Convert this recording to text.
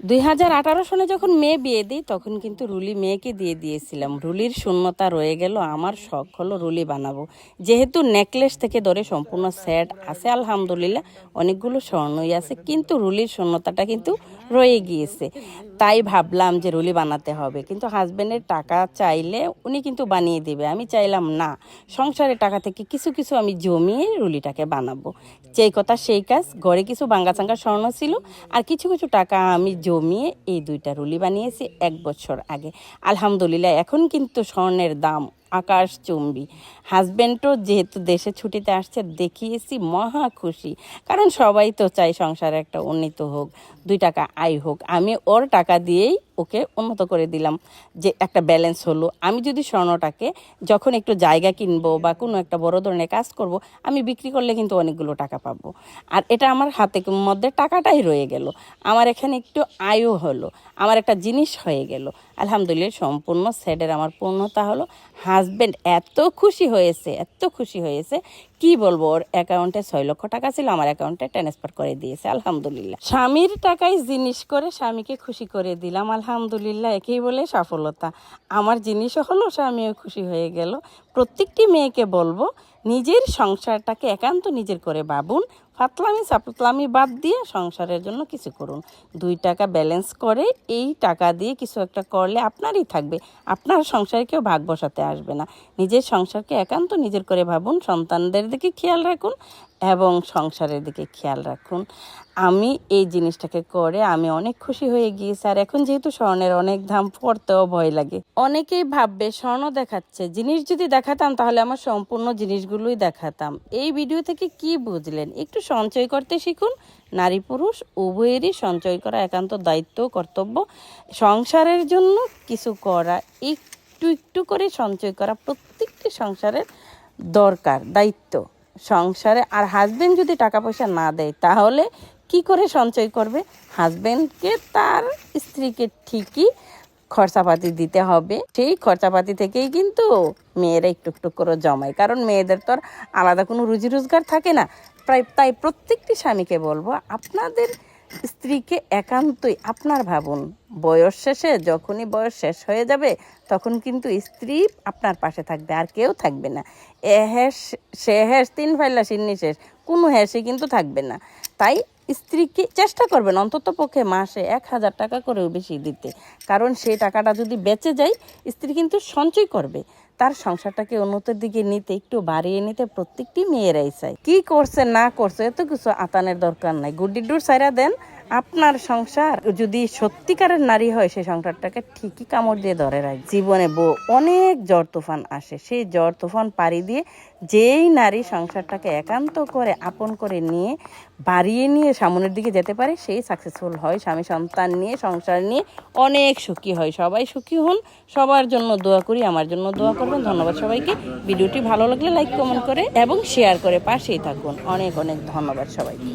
2018 সনে যখন মেয়ে বিয়ে দিই তখন কিন্তু রুলি মেয়েকে দিয়ে দিয়েছিলাম। রুলির শূন্যতা রয়ে গেল, আমার শখ হলো রুলি বানাবো। যেহেতু নেকলেস থেকে ধরে সম্পূর্ণ সেট আছে, আলহামদুলিল্লাহ অনেকগুলো স্বর্ণই আছে, কিন্তু রুলির শূন্যতাটা কিন্তু রয়ে গিয়েছে। তাই ভাবলাম যে রুলি বানাতে হবে, কিন্তু হাজব্যান্ডের টাকা চাইলে উনি কিন্তু বানিয়ে দিবে। আমি চাইলাম না, সংসারের টাকা থেকে কিছু কিছু আমি জমিয়ে রুলিটাকে বানাবো। যেই কথা সেই কাজ, ঘরে কিছু ভাঙ্গাচাঙ্গা স্বর্ণ ছিল আর কিছু কিছু টাকা আমি জমিয়ে এই দুইটা রুলি বানিয়েছি 1 বছর আগে। আলহামদুলিল্লাহ এখন কিন্তু স্বর্ণের দাম আকাশচুম্বী। হাজব্যান্ডও যেহেতু দেশে ছুটিতে আসছে, দেখিয়েছি মহা খুশি, কারণ সবাই তো চাই সংসারে একটা উন্নীত হোক, 2 টাকা আয় হোক। আমি ওর টাকা দিয়েই ওকে উন্নত করে দিলাম, যে একটা ব্যালেন্স হলো। আমি যদি স্বর্ণটাকে যখন একটু জায়গা কিনবো বা কোনো একটা বড় ধরনের কাজ করব, আমি বিক্রি করলে কিন্তু অনেকগুলো টাকা পাবো। আর এটা আমার হাতে মধ্যে টাকাটাই রয়ে গেল, আমার এখানে একটু আয়ও হলো, আমার একটা জিনিস হয়ে গেল। আলহামদুলিল্লাহ সম্পূর্ণ সেটের আমার পূর্ণতা হলো। হাজব্যান্ড এত খুশি হয়েছে, এত খুশি হয়েছে, কি বলবো। ওর অ্যাকাউন্টে 6 লক্ষ টাকা ছিল, আমার অ্যাকাউন্টে ট্রান্সফার করে দিয়েছে। আলহামদুলিল্লাহ স্বামীর টাকায় জিনিস করে স্বামীকে খুশি করে দিলাম। আলহামদুলিল্লাহ একেই বলে সফলতা। আমার জিনিসও হলো, স্বামীও খুশি হয়ে গেল। প্রত্যেকটি মেয়েকে বলবো, নিজের সংসারটাকে একান্ত নিজের করে ভাবুন। ফাতলামি সাপলামি বাদ দিয়ে সংসারের জন্য কিছু করুন। 2 টাকা ব্যালেন্স করে এই টাকা দিয়ে কিছু একটা করলে আপনারই থাকবে, আপনার সংসারে কেউ ভাগ বসাতে আসবে না। নিজের সংসারকে একান্ত নিজের করে ভাবুন, সন্তানদের দিকে খেয়াল রাখুন এবং সংসারের দিকে খেয়াল রাখুন। আমি এই জিনিসটাকে করে আমি অনেক খুশি হয়ে গিয়েছি। আর এখন যেহেতু স্বর্ণের অনেক দাম, পড়তেও ভয় লাগে। অনেকেই ভাববে স্বর্ণ দেখাচ্ছে, জিনিস যদি দেখাতাম তাহলে আমার সম্পূর্ণ জিনিসগুলোই দেখাতাম। এই ভিডিও থেকে কি বুঝলেন? একটু সঞ্চয় করতে শিখুন। নারী পুরুষ উভয়েরই সঞ্চয় করা একান্ত দায়িত্ব, কর্তব্য। সংসারের জন্য কিছু করা, একটু একটু করে সঞ্চয় করা প্রত্যেকটি সংসারের দরকার, দায়িত্ব সংসারে। আর হাজবেন্ড যদি টাকা পয়সা না দেয় তাহলে কি করে সঞ্চয় করবে? হাজবেন্ডকে তার স্ত্রীকে ঠিকই খরচাপাতি দিতে হবে, সেই খরচাপাতি থেকেই কিন্তু মেয়েরা একটু একটু করে জমায়, কারণ মেয়েদের তো আর আলাদা কোনো রুজি রোজগার থাকে না। তাই প্রত্যেকটি স্বামীকে বলবো, আপনাদের স্ত্রীকে একান্তই আপনার ভাবুন। বয়স শেষে, যখনই বয়স শেষ হয়ে যাবে তখন কিন্তু স্ত্রী আপনার পাশে থাকবে, আর কেউ থাকবে না। এ হ্যাস সে হ্যাস 3 ফাইলা সিন্নি শেষ, কোনো হ্যাসই কিন্তু থাকবে না। তাই স্ত্রীকে চেষ্টা করবেন অন্তত পক্ষে মাসে 1000 টাকা করেও বেশি দিতে, কারণ সেই টাকাটা যদি বেঁচে যায় স্ত্রী কিন্তু সঞ্চয় করবে। তার সংসারটাকে উন্নতির দিকে নিতে, একটু বাড়িয়ে নিতে প্রত্যেকটি মেয়েরাই চায়। কি করছে না করছে এত কিছু আতানের দরকার নাই, গুড্ডিডুর সাইরা দেন। আপনার সংসার যদি সত্যিকারের নারী হয়, সেই সংসারটাকে ঠিকই কামড় দিয়ে ধরে রাখে। জীবনে অনেক ঝড় তুফান আসে, সেই ঝড় তুফান পাড়ি দিয়ে যেই নারী সংসারটাকে একান্ত করে আপন করে নিয়ে বাড়িয়ে নিয়ে সামনের দিকে যেতে পারে, সেই সাকসেসফুল হয়। স্বামী সন্তান নিয়ে, সংসার নিয়ে অনেক সুখী হয়। সবাই সুখী হন, সবার জন্য দোয়া করি, আমার জন্য দোয়া করবেন। ধন্যবাদ সবাইকে। ভিডিওটি ভালো লাগলে লাইক কমেন্ট করে এবং শেয়ার করে পাশেই থাকুন। অনেক অনেক ধন্যবাদ সবাইকে।